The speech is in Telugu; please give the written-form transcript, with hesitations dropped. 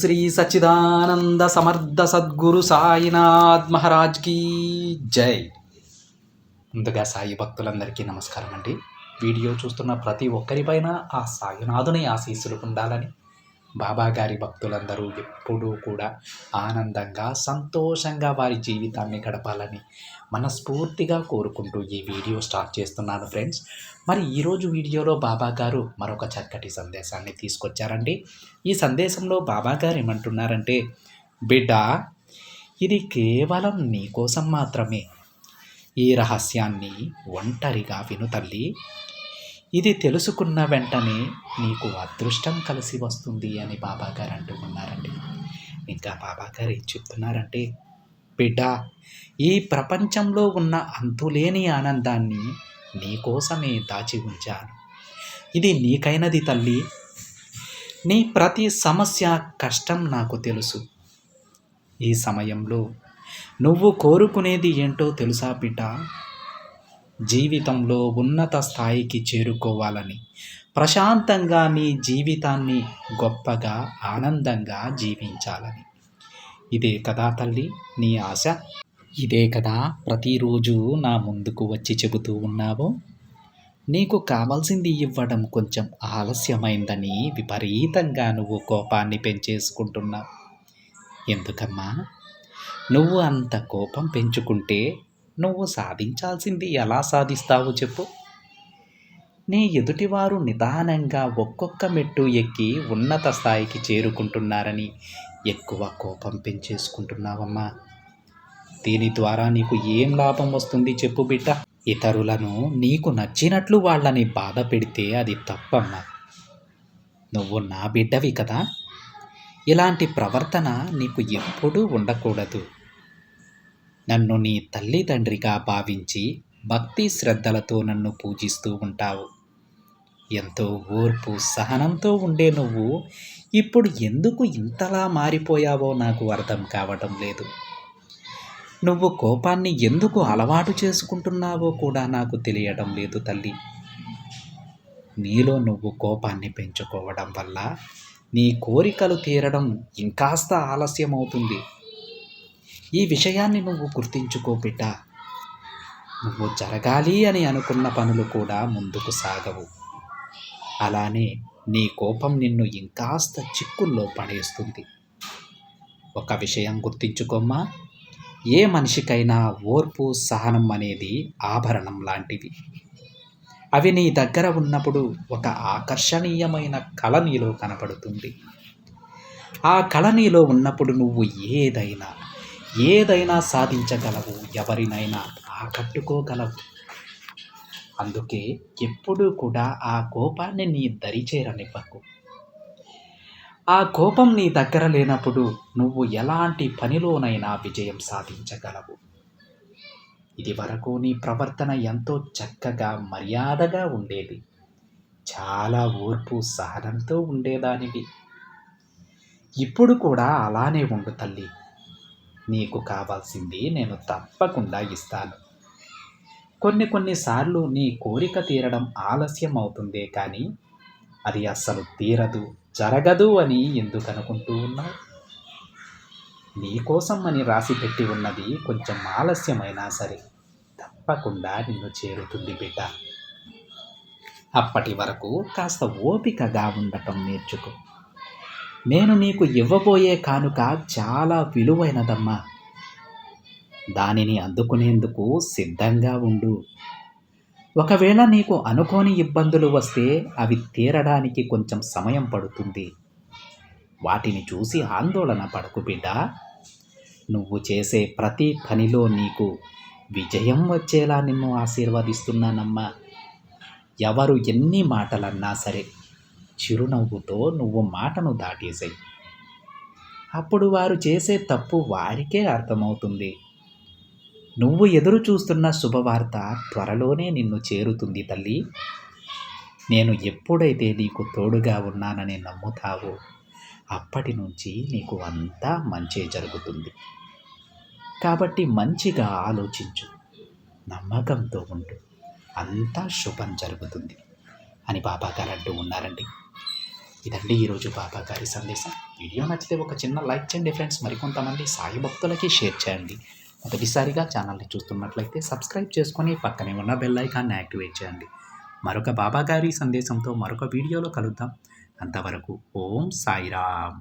శ్రీ సచ్చిదానంద సమర్థ సద్గురు సాయినాథ్ మహారాజ్ కీ జై. ముందుగా సాయి భక్తులందరికీ నమస్కారం అండి. వీడియో చూస్తున్న ప్రతి ఒక్కరిపైన ఆ సాయినాథుని ఆశీస్సులు ఉండాలని, బాబా గారి భక్తులందరూ ఎప్పుడూ కూడా ఆనందంగా సంతోషంగా వారి జీవితాన్ని గడపాలని మనస్ఫూర్తిగా కోరుకుంటూ ఈ వీడియో స్టార్ట్ చేస్తున్నాను ఫ్రెండ్స్. మరి ఈరోజు వీడియోలో బాబా గారు మరొక చక్కటి సందేశాన్ని తీసుకొచ్చారండి. ఈ సందేశంలో బాబా గారు ఏమంటున్నారంటే, బిడ్డ, ఇది కేవలం నీ కోసం మాత్రమే. ఈ రహస్యాన్ని ఒంటరిగా విను తల్లి. ఇది తెలుసుకున్న వెంటనే నీకు అదృష్టం కలిసి వస్తుంది అని బాబా గారు అంటున్నారండి. ఇంకా బాబా గారు ఏం చెప్తున్నారంటే, బిడ్డ, ఈ ప్రపంచంలో ఉన్న అంతులేని ఆనందాన్ని నీకోసమే దాచి ఉంచాను. ఇది నీకైనది తల్లి. నీ ప్రతి సమస్య, కష్టం నాకు తెలుసు. ఈ సమయంలో నువ్వు కోరుకునేది ఏంటో తెలుసా బిడ్డ? జీవితంలో ఉన్నత స్థాయికి చేరుకోవాలని, ప్రశాంతంగా నీ జీవితాన్ని గొప్పగా ఆనందంగా జీవించాలని. ఇదే కదా తల్లి నీ ఆశ? ఇదే కదా ప్రతిరోజు నా ముందుకు వచ్చి చెబుతూ ఉన్నావు? నీకు కావాల్సింది ఇవ్వడం కొంచెం ఆలస్యమైందని విపరీతంగా నువ్వు కోపాన్ని పెంచేసుకుంటున్నావు. ఎందుకమ్మా? నువ్వు అంత కోపం పెంచుకుంటే నువ్వు సాధించాల్సింది ఎలా సాధిస్తావు చెప్పు? నీ ఎదుటివారు నిదానంగా ఒక్కొక్క మెట్టు ఎక్కి ఉన్నత స్థాయికి చేరుకుంటున్నారని ఎక్కువ కోపం పెంచేసుకుంటున్నావమ్మా. దీని ద్వారా నీకు ఏం లాభం వస్తుంది చెప్పు బిడ్డ? ఇతరులను నీకు నచ్చినట్లు వాళ్ళని బాధ పెడితే అది తప్పమ్మా. నువ్వు నా బిడ్డవి కదా. ఇలాంటి ప్రవర్తన నీకు ఎప్పుడూ ఉండకూడదు. నన్ను నీ తల్లిదండ్రిగా భావించి భక్తి శ్రద్ధలతో నన్ను పూజిస్తూ ఉంటావు. ఎంతో ఓర్పు సహనంతో ఉండే నువ్వు ఇప్పుడు ఎందుకు ఇంతలా మారిపోయావో నాకు అర్థం కావడం లేదు. నువ్వు కోపాన్ని ఎందుకు అలవాటు చేసుకుంటున్నావో కూడా నాకు తెలియడం లేదు తల్లి. నీలో నువ్వు కోపాన్ని పెంచుకోవడం వల్ల నీ కోరికలు తీరడం ఇంకాస్త ఆలస్యం అవుతుంది. ఈ విషయాన్ని నువ్వు గుర్తించుకో బిడ్డ. నువ్వు జరగాలి అని అనుకున్న పనులు కూడా ముందుకు సాగవు. అలానే నీ కోపం నిన్ను ఇంకాస్త చిక్కుల్లో పడేస్తుంది. ఒక విషయం గుర్తించుకోమ్మా, ఏ మనిషికైనా ఓర్పు సహనం అనేది ఆభరణం లాంటివి. అవి నీ దగ్గర ఉన్నప్పుడు ఒక ఆకర్షణీయమైన కళ నీలో కనపడుతుంది. ఆ కళ నీలో ఉన్నప్పుడు నువ్వు ఏదైనా సాధించగలవు, ఎవరినైనా ఆకట్టుకోగలవు. అందుకే ఎప్పుడూ కూడా ఆ కోపాన్ని నీ దరిచేరనివ్వకు. ఆ కోపం నీ దగ్గర లేనప్పుడు నువ్వు ఎలాంటి పనిలోనైనా విజయం సాధించగలవు. ఇది వరకు నీ ప్రవర్తన ఎంతో చక్కగా మర్యాదగా ఉండేది. చాలా ఓర్పు సహనంతో ఉండేదానివి. ఇప్పుడు కూడా అలానే ఉండు తల్లి. నీకు కావాల్సింది నేను తప్పకుండా ఇస్తాను. కొన్నిసార్లు నీ కోరిక తీరడం ఆలస్యం అవుతుందే కానీ అది అస్సలు తీరదు, జరగదు అని ఎందుకు అనుకుంటూ ఉన్నావు? నీకోసం అని రాసి పెట్టి ఉన్నది కొంచెం ఆలస్యమైనా సరే తప్పకుండా నిన్ను చేరుతుంది బిడ్డ. అప్పటి వరకు కాస్త ఓపికగా ఉండటం నేర్చుకో. నేను నీకు ఇవ్వబోయే కానుక చాలా విలువైనదమ్మా. దానిని అందుకునేందుకు సిద్ధంగా ఉండు. ఒకవేళ నీకు అనుకోని ఇబ్బందులు వస్తే అవి తీరడానికి కొంచెం సమయం పడుతుంది. వాటిని చూసి ఆందోళన పడకు బిడ్డ. నువ్వు చేసే ప్రతి పనిలో నీకు విజయం వచ్చేలా నిన్ను ఆశీర్వదిస్తున్నానమ్మా. ఎవరు ఎన్ని మాటలన్నా సరే చిరునవ్వుతో నువ్వు మాటను దాటేసాయి. అప్పుడు వారు చేసే తప్పు వారికే అర్థమవుతుంది. నువ్వు ఎదురు చూస్తున్న శుభవార్త త్వరలోనే నిన్ను చేరుతుంది తల్లి. నేను ఎప్పుడైతే నీకు తోడుగా ఉన్నానని నమ్ముతావో అప్పటి నుంచి నీకు అంతా మంచే జరుగుతుంది. కాబట్టి మంచిగా ఆలోచించు, నమ్మకంతో ఉండు, అంతా శుభం జరుగుతుంది అని బాబా గారు అంటూ ఉన్నారండి. ఇదండి ఈరోజు బాబా గారి సందేశం. వీడియో నచ్చితే ఒక చిన్న లైక్ చేయండి ఫ్రెండ్స్. మరికొంతమంది సాయి భక్తులకి షేర్ చేయండి. మొదటిసారిగా ఛానల్ని చూస్తున్నట్లయితే సబ్స్క్రైబ్ చేసుకొని పక్కనే ఉన్న బెల్ ఐకాన్ని యాక్టివేట్ చేయండి. మరొక బాబా గారి సందేశంతో మరొక వీడియోలో కలుద్దాం. అంతవరకు ఓం సాయిరామ్.